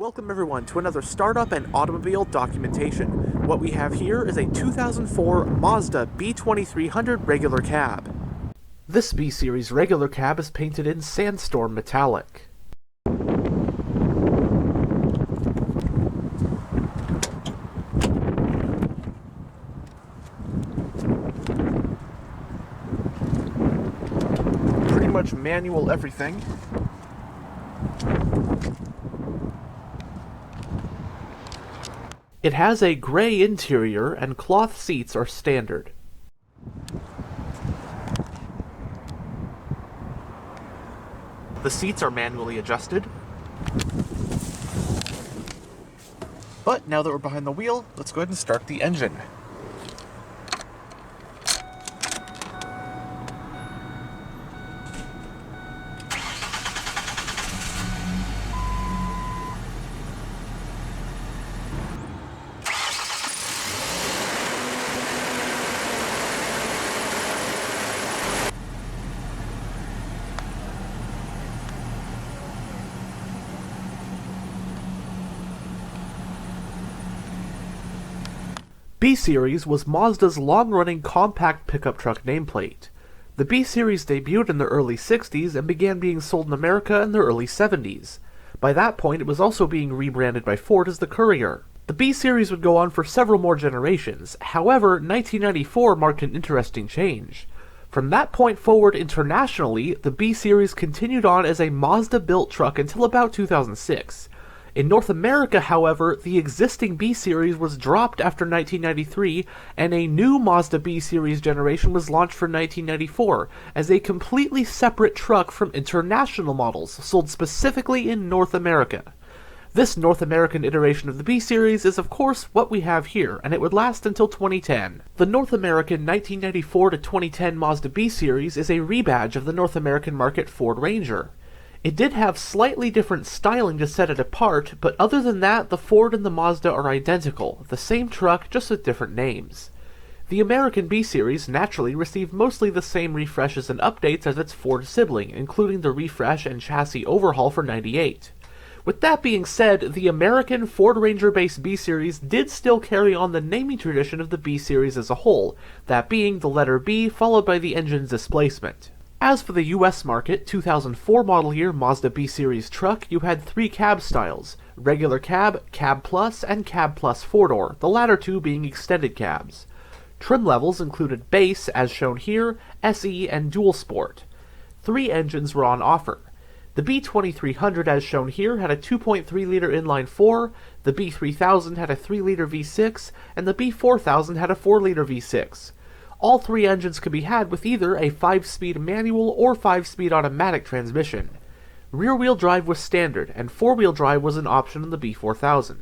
Welcome everyone to another startup and automobile documentation. What we have here is a 2004 Mazda B2300 regular cab. This B-Series regular cab is painted in Sandstorm Metallic. Pretty much manual everything. It has a gray interior and cloth seats are standard. The seats are manually adjusted. But now that we're behind the wheel, let's go ahead and start the engine. B-Series was Mazda's long-running compact pickup truck nameplate. The B-Series debuted in the early 60s and began being sold in America in the early 70s. By that point, it was also being rebranded by Ford as the Courier. The B-Series would go on for several more generations. However, 1994 marked an interesting change. From that point forward internationally, the B-Series continued on as a Mazda-built truck until about 2006. In North America, however, the existing B-Series was dropped after 1993, and a new Mazda B-Series generation was launched for 1994 as a completely separate truck from international models sold specifically in North America. This North American iteration of the B-Series is of course what we have here, and it would last until 2010. The North American 1994 to 2010 Mazda B-Series is a rebadge of the North American market Ford Ranger. It did have slightly different styling to set it apart, but other than that, the Ford and the Mazda are identical, the same truck, just with different names. The American B-Series naturally received mostly the same refreshes and updates as its Ford sibling, including the refresh and chassis overhaul for '98. With that being said, the American Ford Ranger-based B-Series did still carry on the naming tradition of the B-Series as a whole, that being the letter B followed by the engine's displacement. As for the US market, 2004 model year Mazda B-Series truck, you had three cab styles: regular cab, cab plus, and cab plus four-door, the latter two being extended cabs. Trim levels included base, as shown here, SE, and dual sport. Three engines were on offer. The B2300, as shown here, had a 2.3-liter inline-4, the B3000 had a 3-liter V6, and the B4000 had a 4-liter V6. All three engines could be had with either a 5-speed manual or 5-speed automatic transmission. Rear-wheel drive was standard, and 4-wheel drive was an option on the B4000.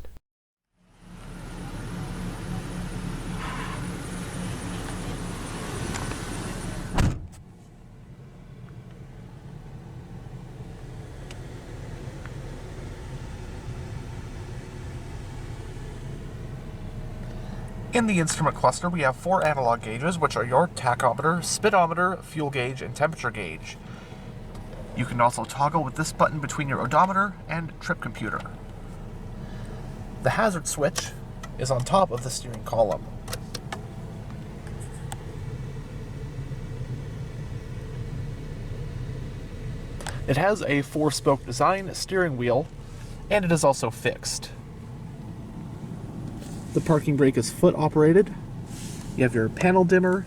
In the instrument cluster, we have 4 analog gauges, which are your tachometer, speedometer, fuel gauge, and temperature gauge. You can also toggle with this button between your odometer and trip computer. The hazard switch is on top of the steering column. It has a 4-spoke design steering wheel, and it is also fixed. The parking brake is foot operated. You have your panel dimmer,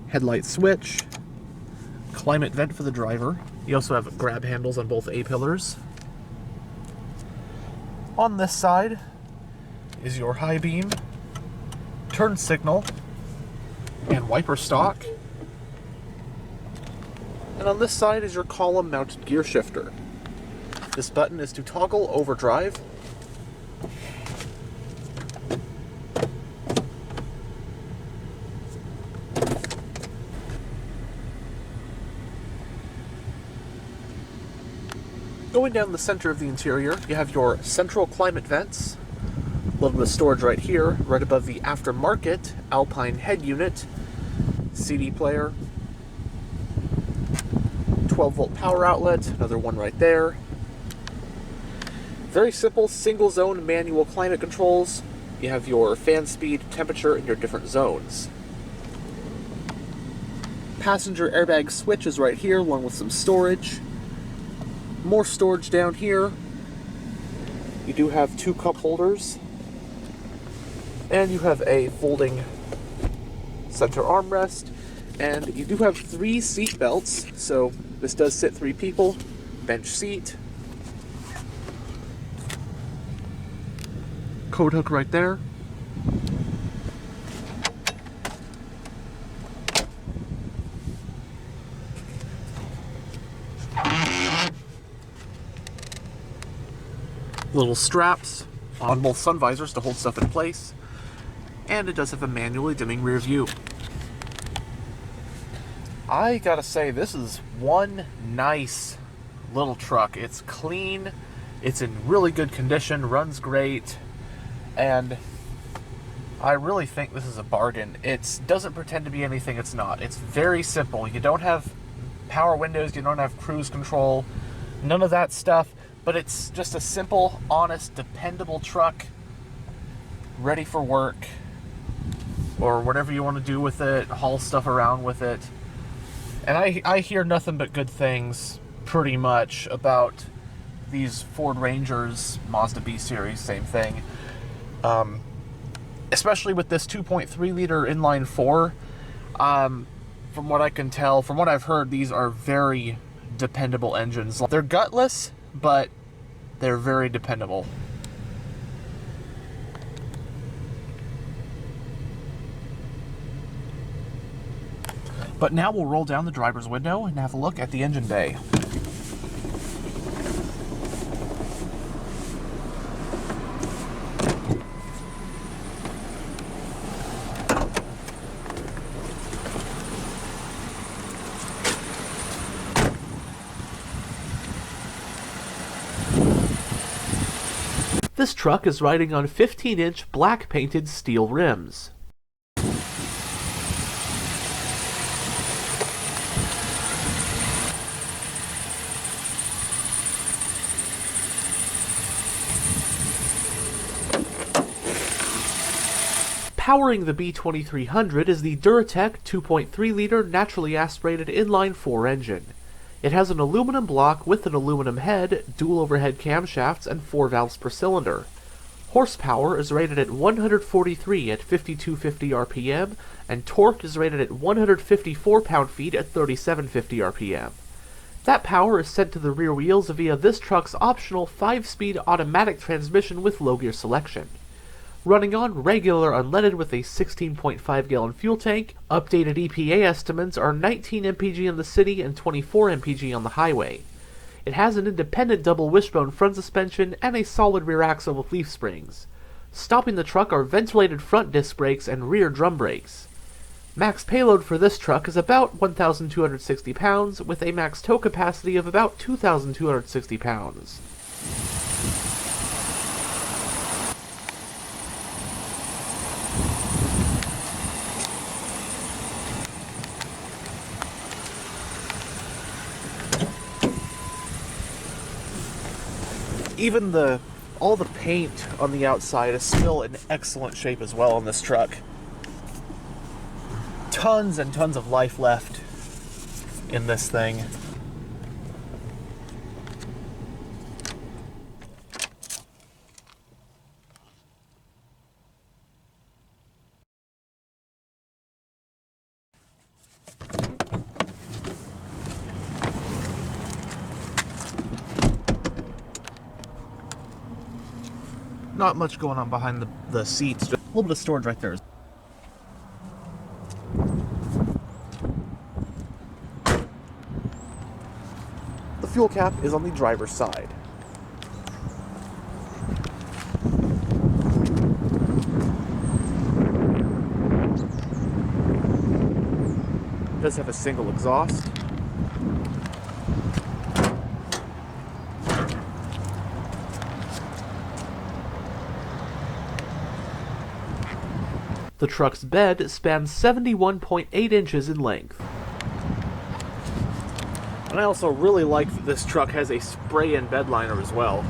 headlight switch, climate vent for the driver. You also have grab handles on both A-pillars. On this side is your high beam, turn signal, and wiper stalk. And on this side is your column mounted gear shifter. This button is to toggle overdrive. Going down the center of the interior, you have your central climate vents, a little bit of storage right here, right above the aftermarket Alpine head unit, CD player, 12-volt power outlet, another one right there. Very simple, single zone manual climate controls. You have your fan speed, temperature, and your different zones. Passenger airbag switch is right here, along with some storage. More storage down here. You do have 2 cup holders. And you have a folding center armrest. And you do have 3 seat belts, so this does sit 3 people. Bench seat. Coat hook right there. Little straps on both sun visors to hold stuff in place. And it does have a manually dimming rear view. I gotta say, this is one nice little truck. It's clean, it's in really good condition, runs great, and I really think this is a bargain. It doesn't pretend to be anything it's not. It's very simple. You don't have power windows, you don't have cruise control, none of that stuff. But it's just a simple, honest, dependable truck, ready for work, or whatever you want to do with it, haul stuff around with it. And I hear nothing but good things, pretty much, about these Ford Rangers, Mazda B-Series, same thing. Especially with this 2.3-liter inline 4. From what I can tell, from what I've heard, these are very dependable engines. They're gutless, but they're very dependable. But now we'll roll down the driver's window and have a look at the engine bay. This truck is riding on 15-inch black painted steel rims. Powering the B2300 is the Duratec 2.3-liter naturally aspirated inline 4 engine. It has an aluminum block with an aluminum head, dual overhead camshafts, and 4 valves per cylinder. Horsepower is rated at 143 at 5250 RPM, and torque is rated at 154 pound-feet at 3750 RPM. That power is sent to the rear wheels via this truck's optional 5-speed automatic transmission with low gear selection. Running on regular unleaded with a 16.5-gallon fuel tank, updated EPA estimates are 19 mpg in the city and 24 mpg on the highway. It has an independent double wishbone front suspension and a solid rear axle with leaf springs. Stopping the truck are ventilated front disc brakes and rear drum brakes. Max payload for this truck is about 1,260 pounds, with a max tow capacity of about 2,260 pounds. Even all the paint on the outside is still in excellent shape as well on this truck. Tons and tons of life left in this thing. Not much going on behind the seats, just a little bit of storage right there. The fuel cap is on the driver's side. It does have a single exhaust. The truck's bed spans 71.8 inches in length. And I also really like that this truck has a spray-in bed liner as well.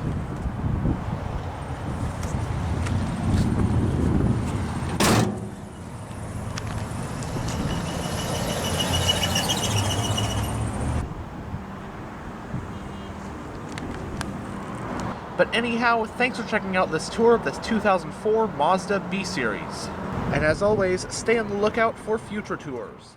But anyhow, thanks for checking out this tour of this 2004 Mazda B-Series. And as always, stay on the lookout for future tours.